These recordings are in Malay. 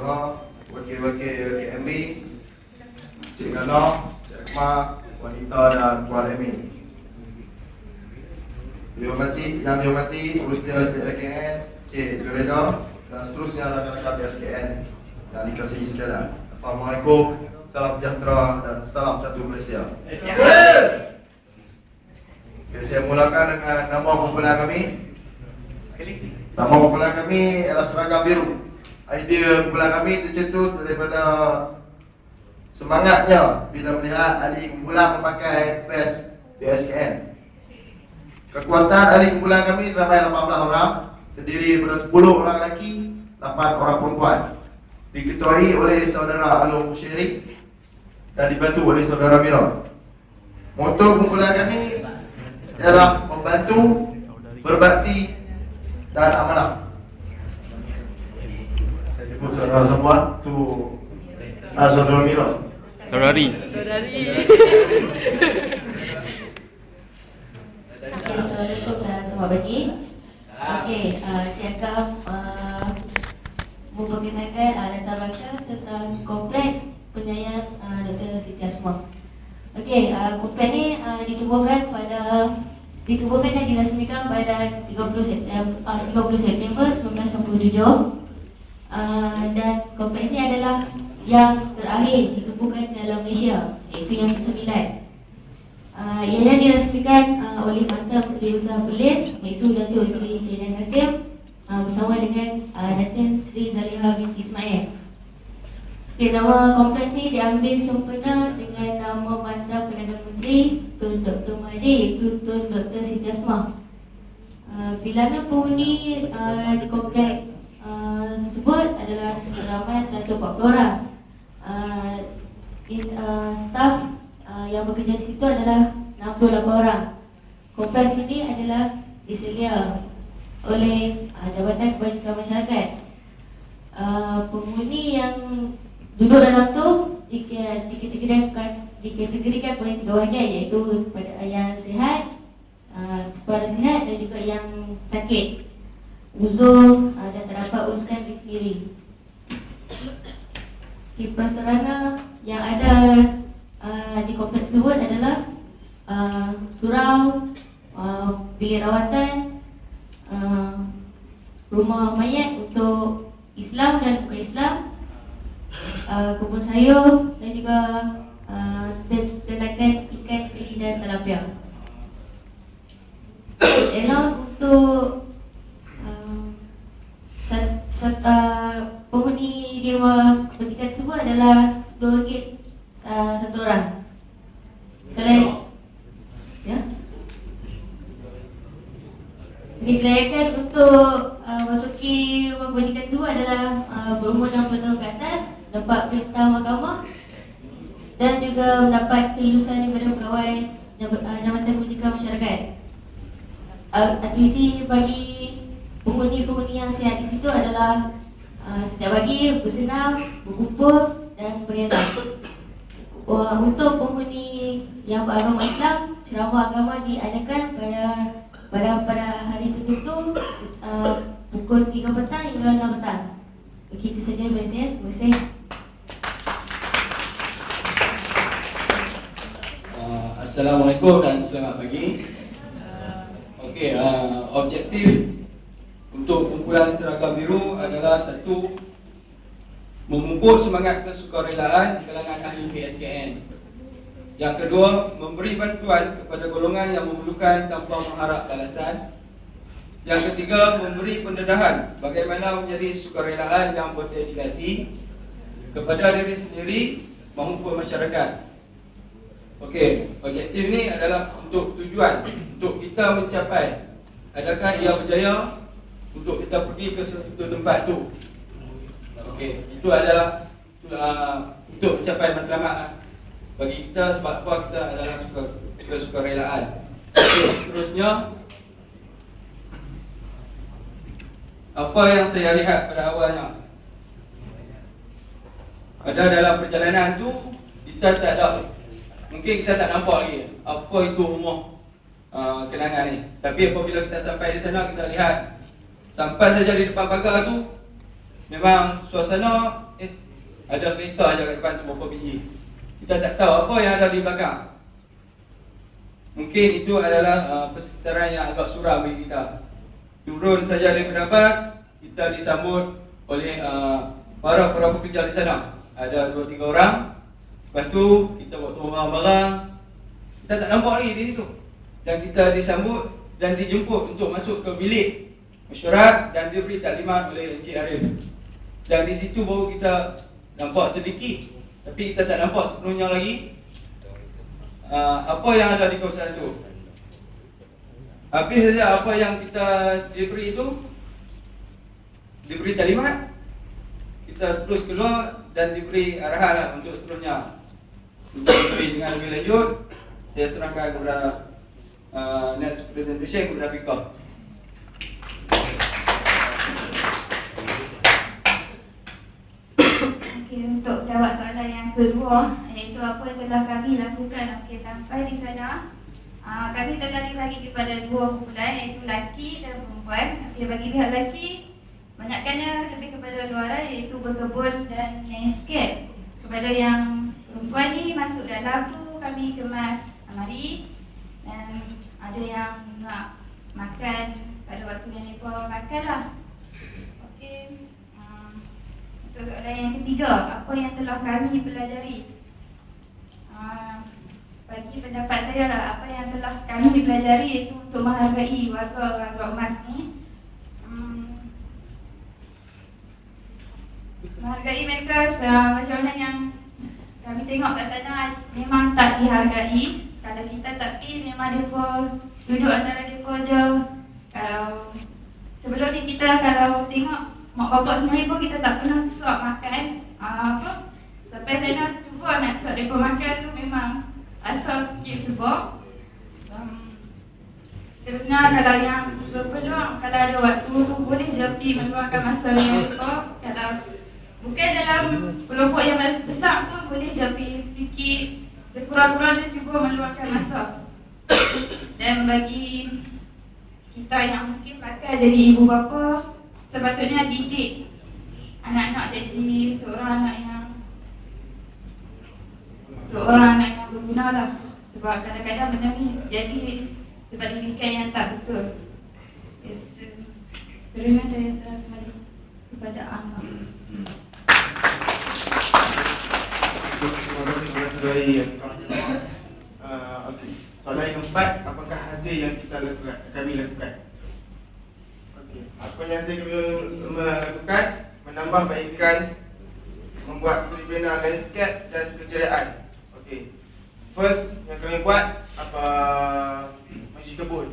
semua, wakil-wakil KMB, Cik Ngana, Cik Akmal, wanita dan tuan Emi. Yang dihormati Urusia PSKN, Cik Jureda dan seterusnya rakan-rakan PSKN yang dikasihi sekalian. Assalamualaikum, salam sejahtera dan salam satu Malaysia. Okay, saya mulakan dengan nama kumpulan kami. Nama kumpulan kami adalah Seragam Biru. Idea kumpulan kami tercetus daripada semangatnya bila melihat ahli kumpulan memakai PES PSKN. Kekuatan ahli kumpulan kami sampai 18 orang, terdiri daripada 10 orang lelaki, 8 orang perempuan. Diketuai oleh saudara Alung Musyirik dan dibantu oleh saudara Mira. Motor kumpulan kami ialah membantu, berbakti dan amanah. Saya jemput saudara semua tu saudara Mira. Saudari. Assalamualaikum dan selamat pagi. Saya akan memperkenalkan latar belakang tentang kompleks penyayang Dr. Siti Asma. Kompleks ni ditubuhkan dan dirasmikan pada 30 September 1967. Dan kompleks ni adalah yang terakhir ditubuhkan dalam Malaysia, iaitu yang ke-9. Ianya dirasmikan oleh mantan Menteri Besar Perlis, iaitu Datuk Seri Syedah Kasim bersama dengan Datin Seri Zaliha binti Ismail. Nama kompleks ni diambil sempena dengan nama mantan Perdana Menteri Tun Dr. Mahathir, iaitu Tun Dr. Siti Asma. Bilangan penghuni di kompleks tersebut adalah seramai 140 orang. Staf yang bekerja di situ adalah 68 orang. Kompleks ini adalah diselia oleh Jabatan Kebajikan Masyarakat. Penghuni yang duduk dalam tu dikategorikan oleh 3 bahagian, iaitu yang sihat, separuh sihat dan juga yang sakit, uzur dan terdapat urusan di sendiri. Prasarana yang ada di kompleks tersebut adalah surau, bilik rawatan, rumah mayat untuk Islam dan bukan Islam, kebun sayur dan juga ternakan ikan, keli dan tilapia. Allowance untuk penghuni di rumah kebajikan tersebut adalah RM10 satu orang. Kelayakan untuk masuki rumah kebajikan tersebut adalah berumur 60 tahun ke atas, dapat perintah mahkamah dan juga mendapat kelulusan daripada pegawai Jabatan Kebajikan Masyarakat. Aktiviti bagi penghuni-penghuni yang sihat di situ adalah setiap pagi bersenam, berkumpul dan beriadah. Untuk penghuni yang beragama Islam, ceramah agama diadakan pada hari tertentu pukul 3 petang hingga 6 petang. Begitu saja daripada saya. Terima kasih. Assalamualaikum dan selamat pagi. Objektif untuk kumpulan Seragam Biru adalah satu, memupuk semangat kesukarelaan di kalangan ahli PSKN. Yang kedua, memberi bantuan kepada golongan yang memerlukan tanpa mengharap balasan. Yang ketiga, memberi pendedahan bagaimana menjadi sukarelaan yang berdedikasi kepada diri sendiri maupun masyarakat. Objektif ini adalah untuk tujuan, untuk kita mencapai. Adakah ia berjaya untuk kita pergi ke suatu tempat tu? Itu adalah untuk mencapai matlamat bagi kita, sebab apa kita adalah kesukarelaan. Seterusnya, apa yang saya lihat pada awalnya, ada dalam perjalanan tu kita tak ada, mungkin kita tak nampak lagi apa itu rumah kenangan ni. Tapi apabila kita sampai di sana, kita lihat sampai saja di depan pagar tu memang suasana ada kereta je kat depan tu berapa biji. Kita tak tahu apa yang ada di belakang. Mungkin itu adalah persekitaran yang agak suram bagi kita. Turun saja daripada bas, kita disambut oleh para pekerja di sana. Ada 2-3 orang. Lepas tu kita bawa turun barang-barang. Kita tak nampak lagi di situ. Dan kita disambut dan dijemput untuk masuk ke bilik mesyuarat dan diberi taklimat oleh Encik Arif. Dan di situ baru kita nampak sedikit, tapi kita tak nampak sepenuhnya lagi apa yang ada di kawasan itu. Habis saja apa yang kita diberi itu, diberi taklimat, kita terus keluar dan diberi arahan lah untuk seterusnya. Untuk diberi dengan lebih lanjut, saya serahkan kepada next presentation kepada Fikar. Okey, untuk jawab soalan yang kedua, iaitu apa yang telah kami lakukan sampai di sana. Kami telah dibagi kepada 2 kumpulan, iaitu lelaki dan perempuan. Bagi pihak lelaki, banyakkannya lebih kepada luaran, iaitu berkebun dan landscape. Kepada yang perempuan ni masuk dalam tu, kami kemas amari. Dan ada yang nak makan pada waktu yang mereka makan lah. Okey. Untuk soalan yang ketiga, apa yang telah kami pelajari? Bagi pendapat saya lah, apa yang telah kami pelajari iaitu untuk menghargai warga orang Blok Emas ni. Menghargai mereka macam mana yang kami tengok kat sana memang tak dihargai. Kalau kita tak pergi, memang mereka duduk antara mereka je. Sebelum ni kita kalau tengok mak bapak sendiri pun kita tak pernah suap makan sampai saya cuba nak suap mereka makan tu memang asal sikit sebab sebenarnya kalau yang berpeluang, kalau ada waktu tu boleh je pergi meluangkan masa dengan mereka. Kalau bukan dalam kelompok yang besar pun boleh je pergi sikit, sekurang-kurangnya cuba meluangkan masa. Dan bagi kita yang mungkin bakal jadi ibu bapa, sepatutnya didik anak-anak jadi seorang anak yang berguna lah. Sebab kadang-kadang benda ni jadi sebab didikan yang tak betul. Seterusnya saya serah kembali kepada Angga. Terima kasih dari okey. Soalan yang keempat, apakah hasil yang kami lakukan? Okey. Apa yang hasil kami lakukan? Menambah baikkan, membuat seribena landscape dan keceriaan. Okey. First yang kami buat apa? Mencuci kebun.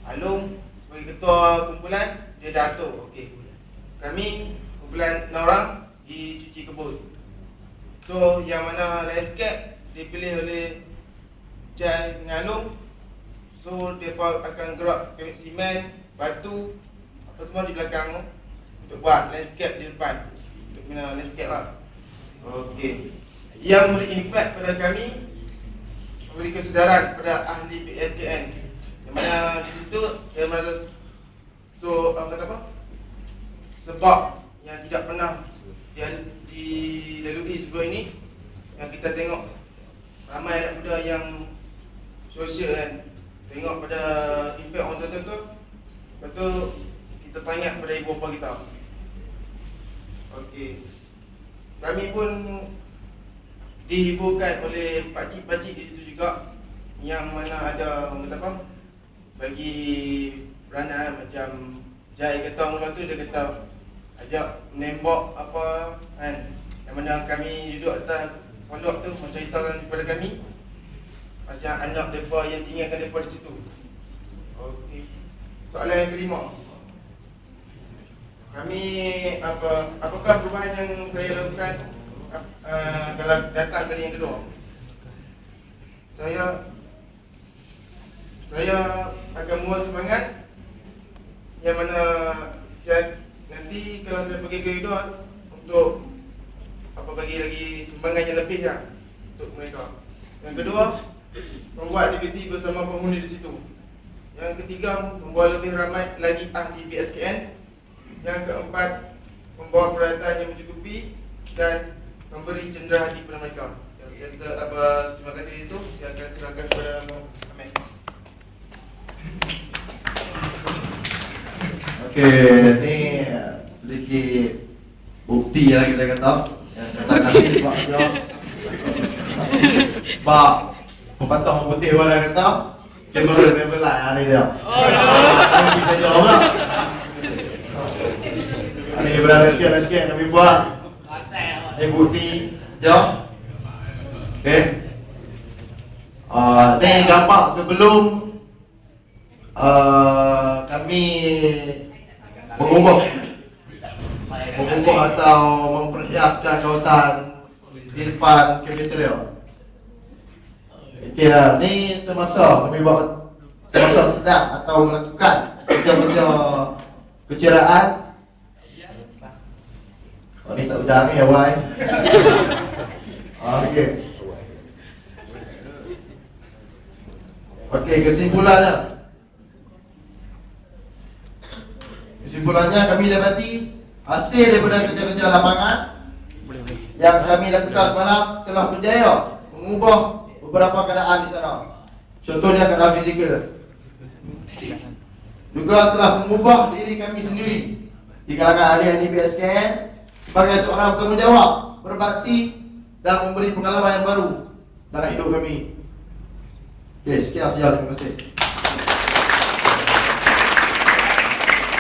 Alung sebagai ketua kumpulan, dia dah atur. Okey. Kami kumpulan 6 orang pergi cuci kebun. So yang mana landscape dipilih oleh Jai dengan Alung. So mereka akan gerak kemik simen, batu, apa semua di belakang tu, untuk buat landscape di depan. Untuk guna landscape lah. Okey. Yang memberi impact pada kami, memberi kesedaran pada ahli PSKN. Yang mana di situ dia merasa sebab yang tidak pernah dilalui sebelum ini, yang kita tengok ramai anak muda yang sosial kan, tengok pada impact orang tua tu, lepas tu kita tanya pada ibu bapa kita. Okey. Kami pun dihiburkan oleh pakcik-pakcik di situ juga, yang mana ada orang kata apa, bagi peranan macam Jai kata mula tu, dia kata ajak menembak apa kan, yang mana kami duduk atas pondok tu menceritakan kepada kami macam anak mereka yang tinggalkan mereka di situ. Okey. Soalan yang kelima, kami apakah perubahan yang saya lakukan kalau datang kali yang kedua? Saya akan muat semangat, yang mana nanti kalau saya pergi ke kedua untuk bagi lagi sumbangan yang lebih lah untuk mereka. Yang kedua, membuat aktiviti bersama penghuni di situ. Yang ketiga, membawa lebih ramai lagi ahli PSKN. Yang keempat, membawa peralatan yang mencukupi. Dan memberi cenderahati kepada mereka. Saya kata apa, terima kasih itu. Saya akan serahkan kepada Ahmed. Okey, ni sedikit bukti lah kita kata. Yang katakan sebab dia sebab pepatah putih orang kata kamera level lah ni dia. Kita jawab lah. Ini berada sekian kami buat. Bukti jawab. Okey. Ni gambar sebelum kami mengubah atau memperhiaskan kawasan di depan kafeteria. Okey lah, ni semasa kami buat semasa sedang atau melakukan kerja-kerja keceriaan. Oh ni tak ujang ni awal. Okey. Okey, kesimpulannya kami dapati hasil daripada kerja-kerja lapangan yang kami lakukan semalam telah berjaya mengubah beberapa keadaan di sana. Contohnya keadaan fizikal. Juga telah mengubah diri kami sendiri di kalangan ahli PSKN sebagai seorang bertanggungjawab, berbakti dan memberi pengalaman yang baru dalam hidup kami. Okey, sekian saja, terima kasih.